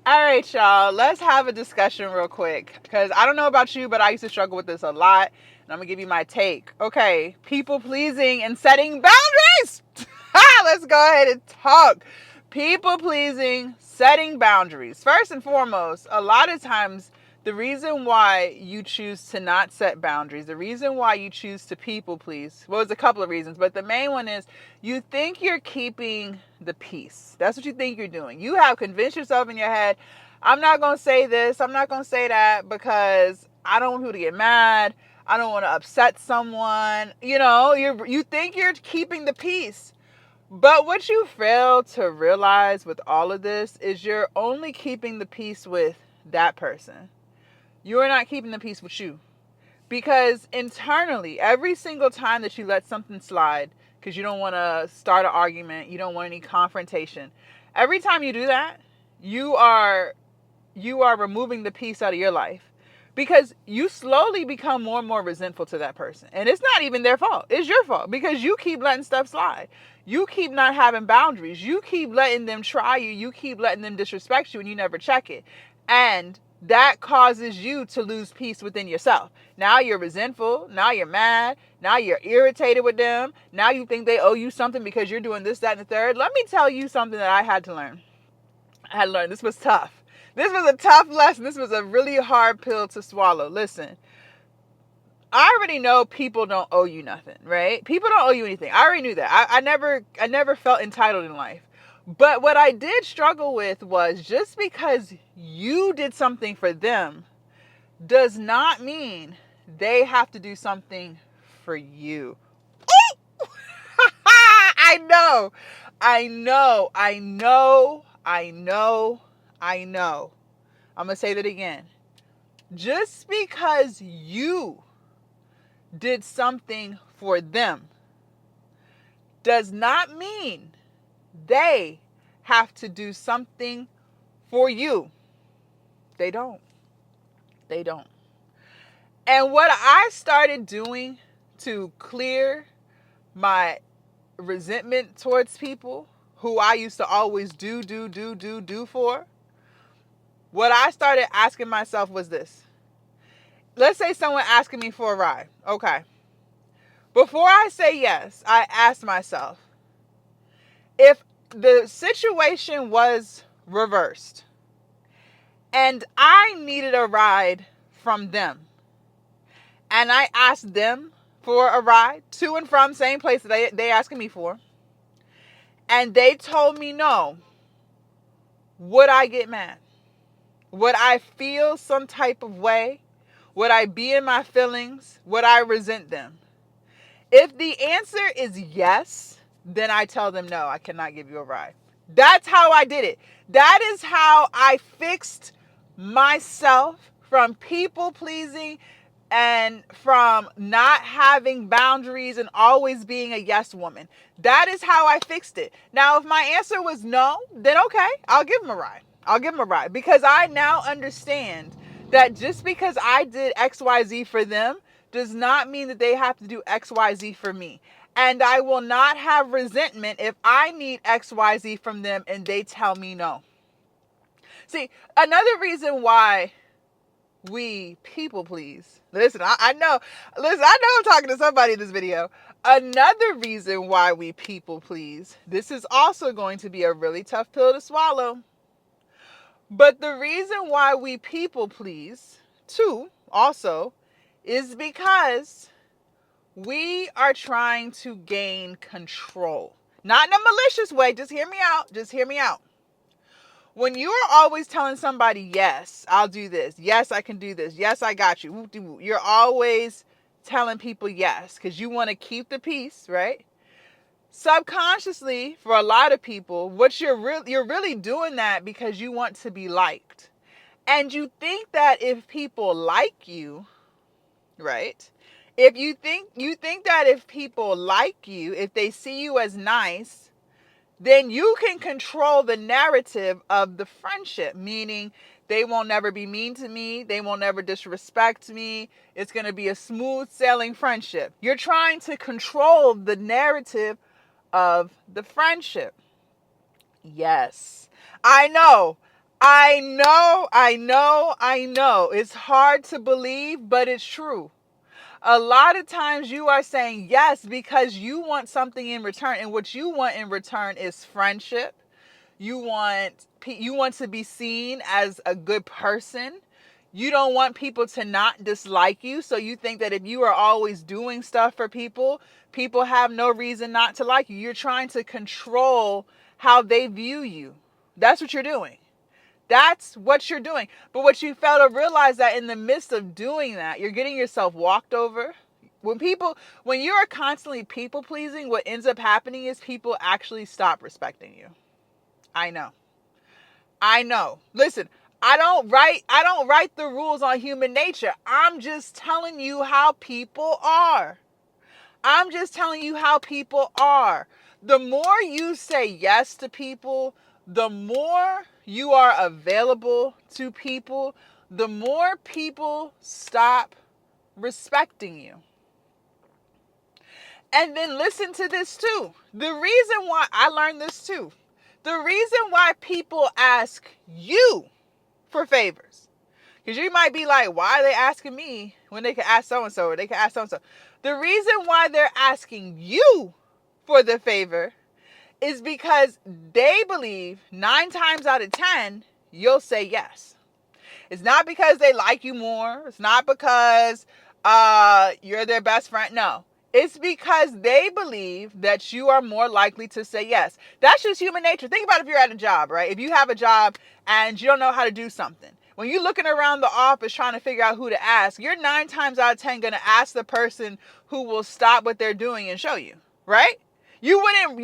All right, y'all. Let's have a discussion real quick. Because I don't know about you, but I used to struggle with this a lot. And I'm going to give you my take. Okay. People pleasing and setting boundaries. Let's go ahead and talk. People pleasing, setting boundaries. First and foremost, a lot of times, the reason why you choose to not set boundaries, the reason why you choose to people please, well, there's a couple of reasons, but the main one is you think you're keeping the peace. That's what you think you're doing. You have convinced yourself in your head, I'm not going to say this, I'm not going to say that because I don't want people to get mad. I don't want to upset someone. You think you're keeping the peace. But what you fail to realize with all of this is you're only keeping the peace with that person. You are not keeping the peace with you. Because internally, every single time that you let something slide, because you don't want to start an argument, you don't want any confrontation, every time you do that, you are removing the peace out of your life. Because you slowly become more and more resentful to that person. And it's not even their fault. It's your fault. Because you keep letting stuff slide. You keep not having boundaries. You keep letting them try you. You keep letting them disrespect you and you never check it. And that causes you to lose peace within yourself. Now you're resentful. Now you're mad. Now you're irritated with them. Now you think they owe you something because you're doing this, that, and the third. Let me tell you something that I had to learn. This was tough. This was a tough lesson. This was a really hard pill to swallow. Listen, I already know people don't owe you nothing, right? People don't owe you anything. I already knew that. I never felt entitled in life. But what I did struggle with was just because you did something for them does not mean they have to do something for you. I know. I know. I know. I know. I know. I'm going to say that again. Just because you did something for them does not mean they have to do something for you. They don't. They don't. And what I started doing to clear my resentment towards people who I used to always do for, what I started asking myself was this. Let's say someone asking me for a ride. Okay. Before I say yes, I ask myself, if the situation was reversed and I needed a ride from them and I asked them for a ride to and from same place that they asking me for, and they told me no, would I get mad? Would I feel some type of way? Would I be in my feelings? Would I resent them? If the answer is yes, then I tell them no, I cannot give you a ride. That's how I did it. That is how I fixed myself from people pleasing and from not having boundaries and always being a yes woman. That is how I fixed it. Now, if my answer was no, then okay, I'll give them a ride. I'll give them a ride because I now understand that just because I did XYZ for them does not mean that they have to do XYZ for me. And I will not have resentment if I need XYZ from them and they tell me no. See, another reason why we people please. Listen, I know I'm talking to somebody in this video. Another reason why we people please. This is also going to be a really tough pill to swallow. But the reason why we people please, too, also, is because we are trying to gain control. Not in a malicious way. Just hear me out. Just hear me out. When you are always telling somebody, yes, I'll do this. Yes, I can do this. Yes, I got you. You're always telling people yes because you want to keep the peace, right? Subconsciously, for a lot of people, what you're really doing that because you want to be liked. And you think that if people like you, right? If you think that if people like you, if they see you as nice, then you can control the narrative of the friendship, meaning they won't never be mean to me. They won't never disrespect me. It's going to be a smooth sailing friendship. You're trying to control the narrative of the friendship. Yes, I know. I know. It's hard to believe, but it's true. A lot of times you are saying yes because you want something in return, and what you want in return is friendship. You want to be seen as a good person. You don't want people to not dislike you, so you think that if you are always doing stuff for people, people have no reason not to like you. You're trying to control how they view you. That's what you're doing. That's what you're doing. But what you fail to realize that in the midst of doing that, you're getting yourself walked over. When you are constantly people pleasing, what ends up happening is people actually stop respecting you. I know. I know. Listen, I don't write the rules on human nature. I'm just telling you how people are. I'm just telling you how people are. The more you say yes to people, the more you are available to people, the more people stop respecting you. And then listen to this too. The reason why I learned this too. The reason why people ask you for favors. Because you might be like, why are they asking me when they can ask so-and-so or they can ask so-and-so? The reason why they're asking you for the favor is because they believe 9 times out of 10, you'll say yes. It's not because they like you more. It's not because you're their best friend. No. It's because they believe that you are more likely to say yes. That's just human nature. Think about if you're at a job, right? If you have a job and you don't know how to do something. When you're looking around the office trying to figure out who to ask, you're 9 times out of 10 going to ask the person who will stop what they're doing and show you, right? You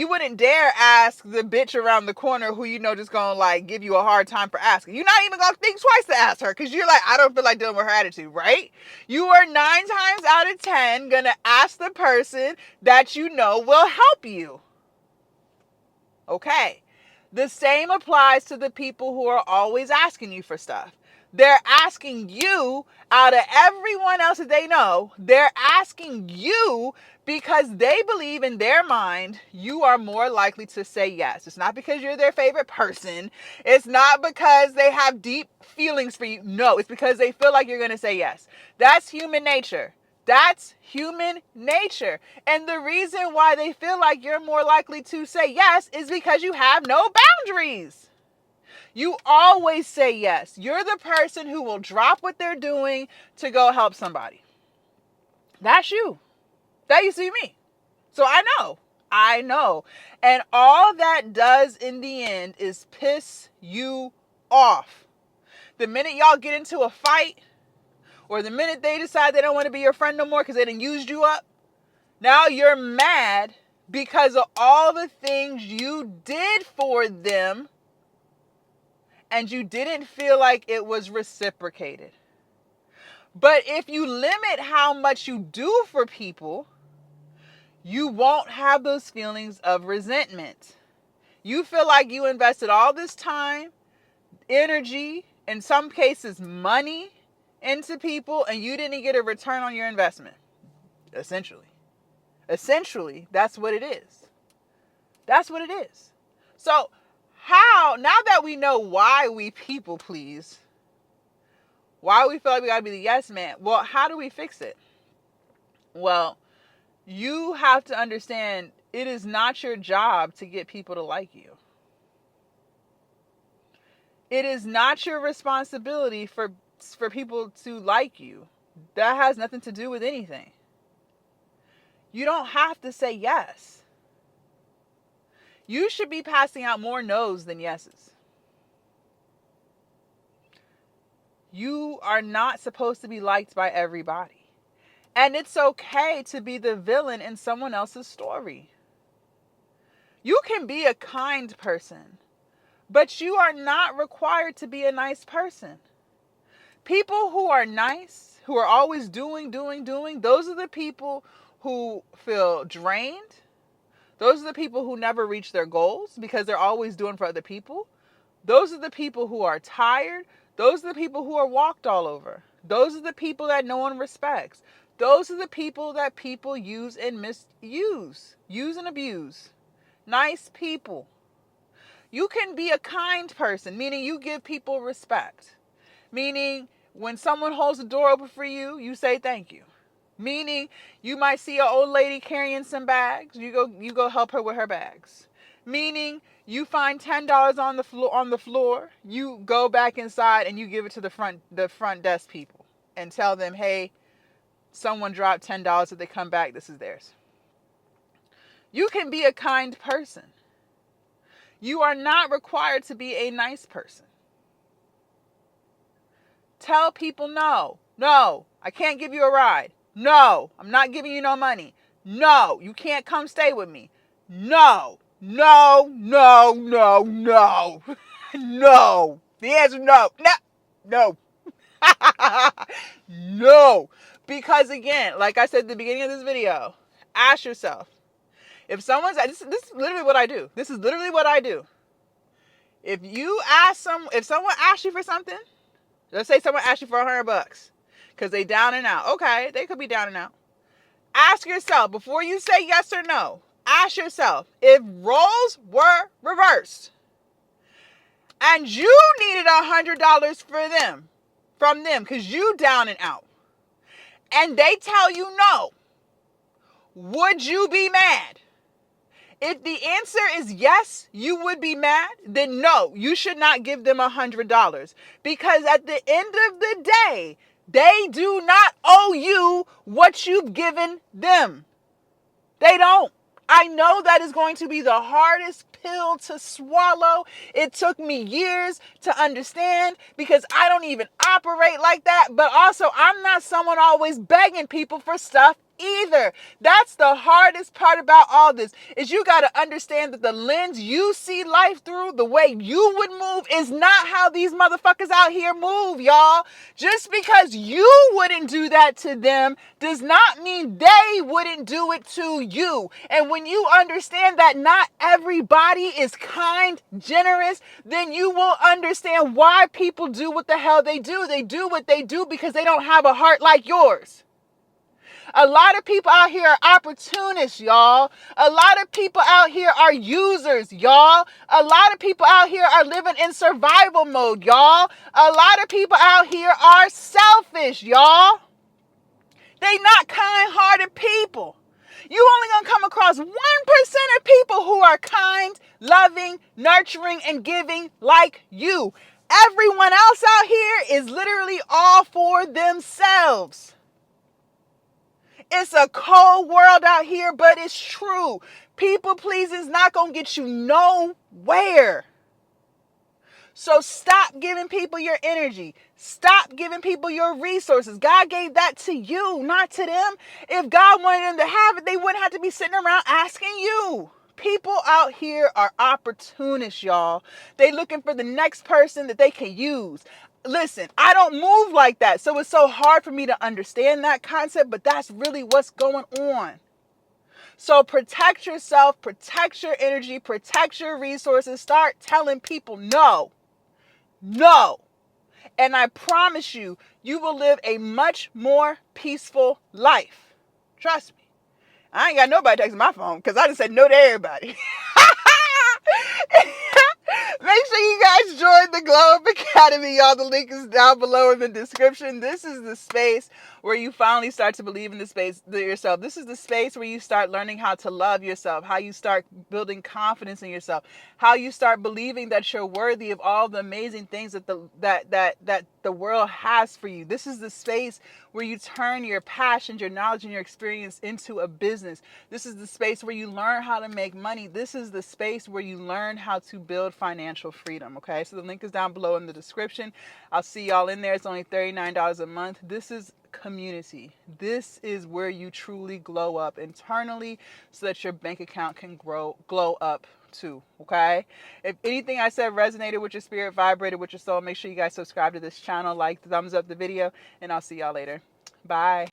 wouldn't dare ask the bitch around the corner who you know just gonna like give you a hard time for asking. You're not even gonna think twice to ask her because you're like, I don't feel like dealing with her attitude, right? You are 9 times out of 10 gonna ask the person that you know will help you. Okay. The same applies to the people who are always asking you for stuff. They're asking you out of everyone else that they know. They're asking you because they believe in their mind you are more likely to say yes. It's not because you're their favorite person. It's not because they have deep feelings for you. No, it's because they feel like you're going to say yes. That's human nature. That's human nature. And the reason why they feel like you're more likely to say yes is because you have no boundaries. You always say yes. You're the person who will drop what they're doing to go help somebody. That's you. That used to be me. So I know. I know. And all that does in the end is piss you off. The minute y'all get into a fight, or the minute they decide they don't want to be your friend no more because they done used you up, now you're mad because of all the things you did for them and you didn't feel like it was reciprocated. But if you limit how much you do for people, you won't have those feelings of resentment. You feel like you invested all this time, energy, in some cases money into people, and you didn't get a return on your investment. Essentially, that's what it is. That's what it is. So, now that we know why we people please, why we feel like we gotta be the yes man, well, how do we fix it? Well, you have to understand it is not your job to get people to like you. It is not your responsibility for people to like you. That has nothing to do with anything. You don't have to say yes. You should be passing out more no's than yeses. You are not supposed to be liked by everybody. And it's okay to be the villain in someone else's story. You can be a kind person, but you are not required to be a nice person. People who are nice, who are always doing, those are the people who feel drained. Those are the people who never reach their goals because they're always doing for other people. Those are the people who are tired. Those are the people who are walked all over. Those are the people that no one respects. Those are the people that people use and misuse. Use and abuse. Nice people. You can be a kind person, meaning you give people respect. Meaning when someone holds the door open for you, you say thank you. Meaning you might see an old lady carrying some bags, you go help her with her bags. Meaning you find $10 on the floor, you go back inside and you give it to the front desk people and tell them, "Hey, someone dropped $10. If they come back, this is theirs." You can be a kind person. You are not required to be a nice person. Tell people no. No, I can't give you a ride. No, I'm not giving you no money. No, you can't come stay with me. No, no, no, no, no. No. The answer is no. No. No. No. Because again, like I said at the beginning of this video, ask yourself, if someone's, this is literally what I do. This is literally what I do. If someone asks you for something, let's say someone asks you for $100 because they down and out. Okay, they could be down and out. Ask yourself, before you say yes or no, ask yourself, if roles were reversed and you needed $100 from them because you down and out, and they tell you no, would you be mad? If the answer is yes, you would be mad, then no, you should not give them $100. Because at the end of the day, they do not owe you what you've given them. They don't. I know that is going to be the hardest pill to swallow. It took me years to understand because I don't even operate like that. But also, I'm not someone always begging people for stuff either. That's the hardest part about all this, is you got to understand that the lens you see life through, the way you would move, is not how these motherfuckers out here move, y'all. Just because you wouldn't do that to them does not mean they wouldn't do it to you. And when you understand that not everybody is kind, generous, then you will understand why people do what the hell they do. They do what they do because they don't have a heart like yours. A lot of people out here are opportunists, y'all. A lot of people out here are users, y'all. A lot of people out here are living in survival mode, y'all. A lot of people out here are selfish, y'all. They not kind-hearted people. You only gonna come across 1% of people who are kind, loving, nurturing, and giving like you. Everyone else out here is literally all for themselves. It's a cold world out here, but it's true. People pleasing is not going to get you nowhere. So stop giving people your energy. Stop giving people your resources. God gave that to you, not to them. If God wanted them to have it, they wouldn't have to be sitting around asking you. People out here are opportunists, y'all. They looking for the next person that they can use. Listen, I don't move like that, so it's so hard for me to understand that concept, but that's really what's going on. So protect yourself, protect your energy, protect your resources. Start telling people no. No. And I promise you, you will live a much more peaceful life. Trust me. I ain't got nobody texting my phone because I just said no to everybody. Make sure you guys join the Glow Up Academy, y'all. The link is down below in the description. This is the space where you finally start to believe in yourself. This is the space where you start learning how to love yourself, how you start building confidence in yourself, how you start believing that you're worthy of all the amazing things that the world has for you. This is the space where you turn your passions, your knowledge, and your experience into a business. This is the space where you learn how to make money. This is the space where you learn how to build financial freedom, okay? So the link is down below in the description. I'll see y'all in there. It's only $39 a month. This is Commiunity. This is where you truly glow up internally so that your bank account can glow up too, okay? If anything I said resonated with your spirit, vibrated with your soul, make sure you guys subscribe to this channel, like, thumbs up the video, and I'll see y'all later. Bye.